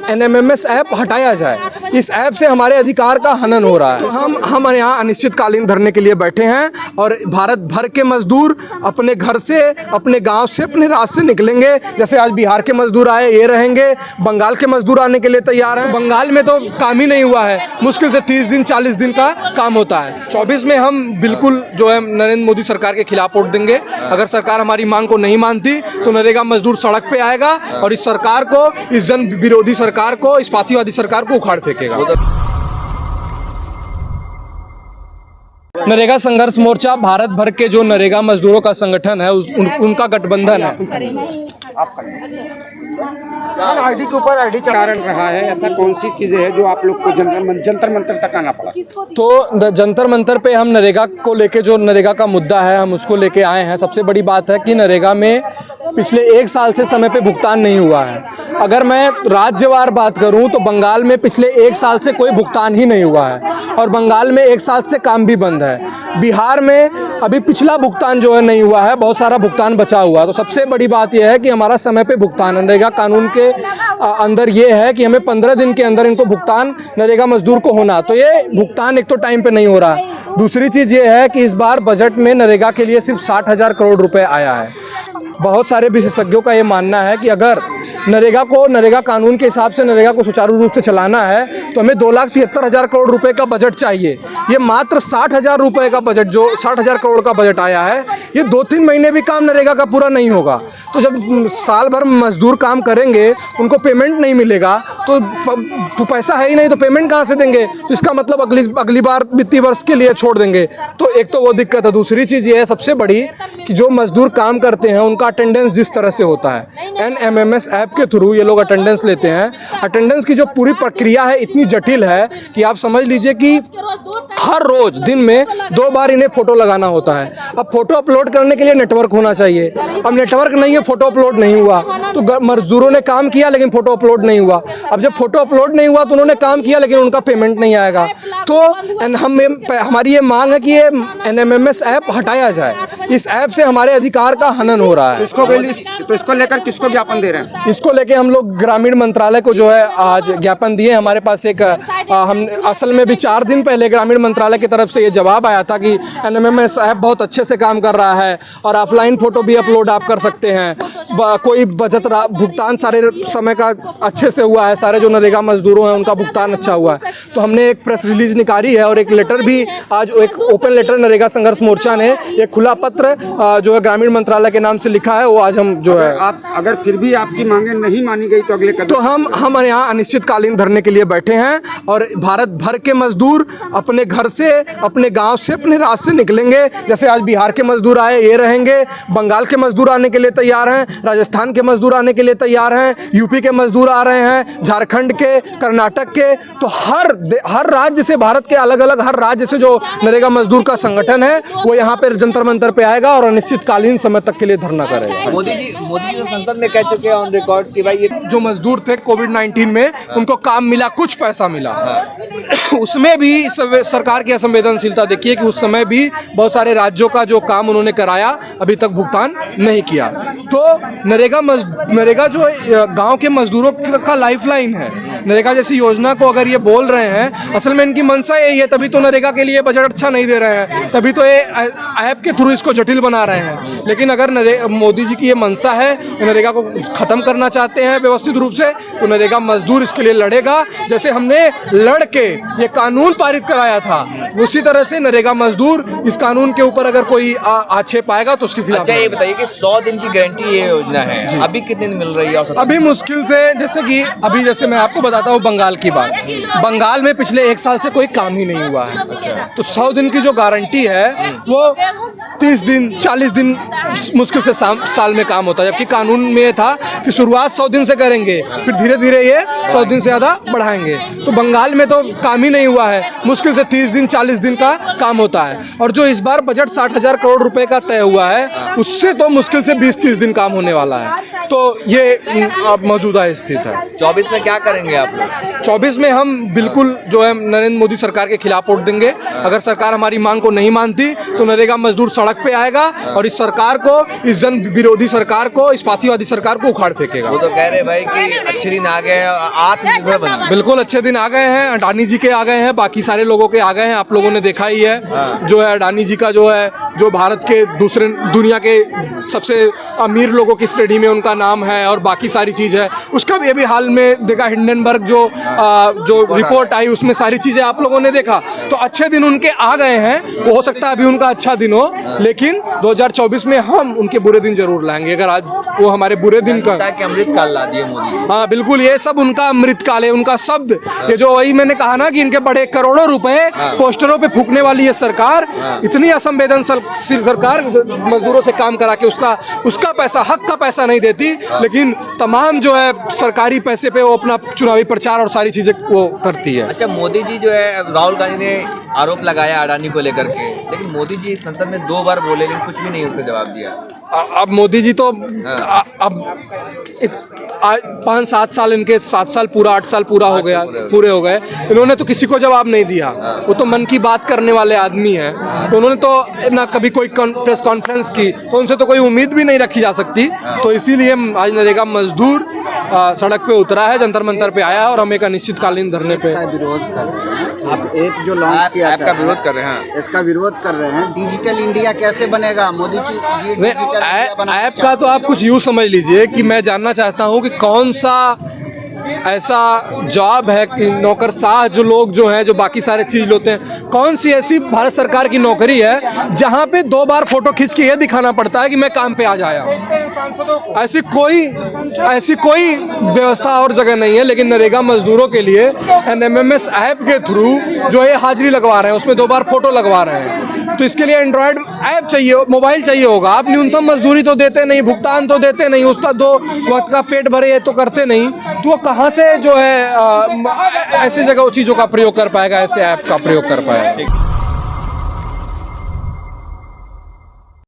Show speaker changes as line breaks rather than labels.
NMIMS app हटाया जाए। इस ऐप से हमारे अधिकार का हनन हो रहा है। तो हम यहाँ अनिश्चितकालीन धरने के लिए बैठे हैं और भारत भर के मजदूर अपने घर से, अपने गांव से, अपने राज्य से निकलेंगे। जैसे आज बिहार के मजदूर आए, ये रहेंगे। बंगाल के मजदूर आने के लिए तैयार हैं। बंगाल में तो काम ही नहीं हुआ है, मुश्किल से 30 दिन 40 दिन का काम होता है। 24 में हम बिल्कुल जो है नरेंद्र मोदी सरकार के खिलाफ वोट देंगे। अगर सरकार हमारी मांग को नहीं मानती तो नरेगा मजदूर सड़क पे आएगा और इस सरकार को, इस जन विरोधी सरकार को, इस फांसीवादी सरकार को उखाड़ फेंकेगा। नरेगा संघर्ष मोर्चा भारत भर के जो नरेगा मजदूरों का संगठन है उनका गठबंधन है।
आईडी के ऊपर आईडी कारण रहा है, ऐसा कौन सी चीजें हैं जो आप लोग को जंतर मंतर तक आना पड़ा?
तो जंतर मंतर पे हम नरेगा को लेके, जो नरेगा का मुद्दा है, हम उसको लेके आए हैं। सबसे बड़ी बात है कि नरेगा में पिछले 1 साल से समय पे भुगतान नहीं हुआ है। अगर मैं राज्यवार बात करूं तो बंगाल में पिछले 1 साल से कोई भुगतान ही नहीं हुआ है और बंगाल में 1 साल से काम भी बंद है। बिहार में अभी पिछला भुगतान जो है नहीं हुआ है, बहुत सारा भुगतान बचा हुआ है। तो सबसे बड़ी बात यह है कि हमारा समय पे भुगतान, नरेगा कानून के अंदर ये है कि हमें 15 दिन के अंदर इनको भुगतान नरेगा मजदूर को होना। तो ये भुगतान एक तो टाइम पे नहीं हो रहा है। दूसरी चीज़ ये है कि इस बार बजट में नरेगा के लिए सिर्फ 60,000 करोड़ रुपए आया है। बहुत सारे विशेषज्ञों का ये मानना है कि अगर नरेगा कानून के हिसाब से नरेगा को सुचारू रूप से चलाना है तो हमें 2,73,000 करोड़ रुपए का बजट चाहिए। ये मात्र 60,000 रुपए का बजट, जो 60,000 करोड़ का बजट आया है, ये 2-3 महीने भी काम नरेगा का पूरा नहीं होगा। तो जब साल भर मजदूर काम करेंगे, उनको पेमेंट नहीं मिलेगा तो पैसा है ही नहीं तो पेमेंट कहाँ से देंगे? तो इसका मतलब अगली बार वित्तीय वर्ष के लिए छोड़ देंगे। तो एक तो वो दिक्कत है। दूसरी चीज़ ये है सबसे बड़ी कि जो मजदूर काम करते हैं उनका अटेंडेंस जिस तरह से होता है, एनएमएमएस ऐप के थ्रू ये लोग अटेंडेंस लेते हैं। अटेंडेंस की जो पूरी प्रक्रिया है इतनी जटिल है कि आप समझ लीजिए कि हर रोज दिन में 2 बार इन्हें फोटो लगाना होता है। अब फोटो अपलोड करने के लिए नेटवर्क होना चाहिए। अब नेटवर्क नहीं है, फोटो अपलोड नहीं हुआ। तो मजदूरों ने काम किया लेकिन फोटो अपलोड नहीं हुआ। अब जब फोटो अपलोड नहीं हुआ तो उन्होंने काम किया लेकिन उनका पेमेंट नहीं आएगा। तो हमारी ये मांग है कि ये एनएमएमएस ऐप हटाया जाए। इस ऐप से हमारे अधिकार का हनन हो रहा है।
तो इसको लेकर किसको ज्ञापन दे रहे हैं?
इसको लेके हम लोग ग्रामीण मंत्रालय को जो है आज ज्ञापन दिए। हमारे पास एक हम असल में भी 4 दिन पहले ग्रामीण मंत्रालय की तरफ से ये जवाब आया था कि एनएमएमएस ऐप बहुत अच्छे से काम कर रहा है और ऑफलाइन फोटो भी अपलोड आप कर सकते हैं। कोई बचत भुगतान सारे समय का अच्छे से हुआ है। सारे जो नरेगा मजदूरों हैं उनका भुगतान अच्छा हुआ है। तो हमने एक प्रेस रिलीज निकाली है और एक लेटर भी आज, एक ओपन लेटर नरेगा संघर्ष मोर्चा ने एक खुला पत्र जो है ग्रामीण मंत्रालय के नाम से लिखा है, वो आज हम जो है,
आप अगर फिर भी आपकी मांगे नहीं मानी गई तो अगले कदम?
तो हम यहाँ अनिश्चितकालीन धरने के लिए बैठे हैं और भारत भर के मजदूर अपने घर से, अपने गांव से, अपने राज्य से निकलेंगे। जैसे आज बिहार के मजदूर आए, ये रहेंगे। बंगाल के मजदूर आने के लिए तैयार हैं, राजस्थान के मजदूर आने के लिए तैयार हैं, यूपी के मजदूर आ रहे हैं, झारखंड के, कर्नाटक के। तो हर राज्य से, भारत के अलग अलग हर राज्य से जो नरेगा मजदूर का संगठन है वो यहाँ पे जंतर मंतर पे आएगा और अनिश्चितकालीन समय तक के लिए धरना करेगा।
मोदी जी तो संसद में कह चुके हैं ऑन रिकॉर्ड कि भाई ये
जो मजदूर थे कोविड-19 में उनको काम मिला, कुछ पैसा मिला। उसमें भी सरकार की असंवेदनशीलता देखिए कि उस समय भी बहुत सारे राज्यों का जो काम उन्होंने कराया अभी तक भुगतान नहीं किया। तो नरेगा जो गांव के मजदूरों का लाइफलाइन है, नरेगा जैसी योजना को अगर ये बोल रहे हैं, असल में इनकी मंशा यही है। तभी तो नरेगा के लिए बजट अच्छा नहीं दे रहे हैं, तभी तो ये ऐप के थ्रू इसको जटिल बना रहे हैं। लेकिन अगर मोदी जी की ये मंशा है, नरेगा को खत्म करना चाहते हैं व्यवस्थित रूप से, तो नरेगा मजदूर इसके लिए लड़ेगा। जैसे हमने लड़ के ये कानून पारित कराया था, उसी तरह से नरेगा मजदूर इस कानून के ऊपर अगर कोई आक्षेप आएगा तो उसके खिलाफ।
अच्छा ये बताइए कि 100 दिन की गारंटी ये योजना है, अभी कितने दिन मिल रही है?
अभी मुश्किल से, जैसे मैं आपको बताता हूँ बंगाल की बात। बंगाल में पिछले 1 साल से कोई काम ही नहीं हुआ है। तो 100 दिन की जो गारंटी है वो 30 दिन 40 दिन मुश्किल से साल में काम होता है। जबकि कानून में ये था कि शुरुआत 100 दिन से करेंगे, फिर धीरे धीरे ये 100 दिन से ज़्यादा बढ़ाएंगे। तो बंगाल में तो काम ही नहीं हुआ है, मुश्किल से 30 दिन 40 दिन का काम होता है। और जो इस बार बजट 60,000 करोड़ रुपए का तय हुआ है, उससे तो मुश्किल से 20-30 दिन काम होने वाला है। तो ये मौजूदा स्थिति है।
24 में क्या करेंगे आप लोग?
24 में हम बिल्कुल जो है नरेंद्र मोदी सरकार के खिलाफ वोट देंगे। अगर सरकार हमारी मांग को नहीं मानती तो नरेगा मजदूर सड़क सड़क पे आएगा और इस सरकार को, इस जन विरोधी सरकार को, इस फांसीवादी सरकार को उखाड़ फेंकेगा।
वो तो कह रहे भाई कि अच्छे दिन आ गए हैं, आत्मनिर्भर बना।
बिल्कुल अच्छे दिन आ गए हैं, अडानी जी के आ गए हैं, बाकी सारे लोगों के आ गए हैं। आप लोगों ने देखा ही है जो है अडानी जी का जो है, जो भारत के दूसरे दुनिया के सबसे अमीर लोगों की श्रेणी में उनका नाम है और बाकी सारी चीज़ है। उसका भी अभी हाल में देखा, हिंडनबर्ग जो रिपोर्ट आई उसमें सारी चीज़ें आप लोगों ने देखा। तो अच्छे दिन उनके आ गए हैं, वो हो सकता है अभी उनका अच्छा दिन हो, लेकिन 2024 में हम उनके बुरे दिन जरूर लाएंगे। अगर आज वो हमारे बुरे दिन का
कि अमृत काल ला दिए मोदी।
हाँ बिल्कुल, ये सब उनका अमृत काल है, उनका शब्द। ये जो वही मैंने कहा ना कि इनके बड़े करोड़ों रुपए पोस्टरों पे फूकने वाली ये सरकार, इतनी असंवेदनशील सरकार, मजदूरों से काम करा के उसका पैसा, हक का पैसा नहीं देती, लेकिन तमाम जो है सरकारी पैसे पे वो अपना चुनावी प्रचार और सारी चीजें वो करती है।
अच्छा, मोदी जी जो है, राहुल गांधी ने आरोप लगाया अडानी को लेकर के, लेकिन मोदी जी संसद में 2 बार बोले लेकिन कुछ भी नहीं उसने जवाब दिया।
अब मोदी जी तो अब 5-7 साल, इनके 7 साल पूरा, 8 साल पूरा हो गया, पूरे हो गए, इन्होंने तो किसी को जवाब नहीं दिया। वो तो मन की बात करने वाले आदमी हैं, तो उन्होंने तो ना कभी कोई प्रेस कॉन्फ्रेंस की, तो उनसे तो कोई उम्मीद भी नहीं रखी जा सकती। तो इसीलिए आज नरेगा मजदूर सड़क पे उतरा है, जंतर मंतर पे आया है और हम एक अनिश्चितकालीन धरने पे
विरोध कर रहे हैं। आप ऐप जो लॉन्च किया
ऐप का विरोध कर रहे हैं,
इसका विरोध कर रहे हैं। डिजिटल इंडिया कैसे बनेगा? मोदी जी डिजिटल इंडिया बनाना
ऐप का तो आप कुछ यूँ समझ लीजिए कि मैं जानना चाहता हूँ कि कौन सा ऐसा जॉब है कि नौकरशाह जो लोग जो हैं, जो बाकी सारे चीज़ होते हैं, कौन सी ऐसी भारत सरकार की नौकरी है जहाँ पे 2 बार फोटो खींच के ये दिखाना पड़ता है कि मैं काम पे आज आया हूँ? ऐसी कोई व्यवस्था और जगह नहीं है। लेकिन नरेगा मजदूरों के लिए NMMS ऐप के थ्रू जो ये हाजिरी लगवा रहे हैं, उसमें 2 बार फोटो लगवा रहे हैं, तो इसके लिए एंड्रॉयड ऐप चाहिए, मोबाइल चाहिए होगा। आप न्यूनतम मजदूरी तो देते नहीं, भुगतान तो देते नहीं, उसका 2 वक्त का पेट भरे ये तो करते नहीं, तो वो कहाँ से जो है ऐसी जगह वो चीज़ों का प्रयोग कर पाएगा, ऐसे ऐप का प्रयोग कर पाएगा?